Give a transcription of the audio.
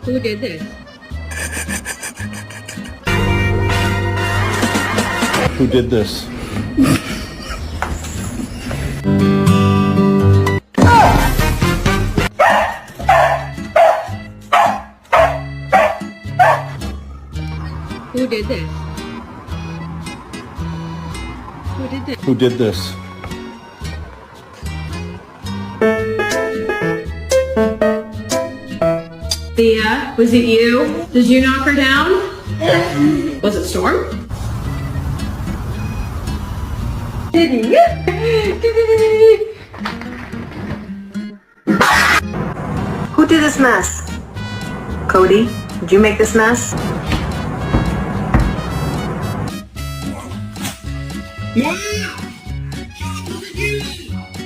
Who did this? Who did this? Who did this? Who did this? Who did this? Thea, was it you? Did you knock her down? Was it Storm? Did he? Who did this mess? Cody, did you make this mess? What?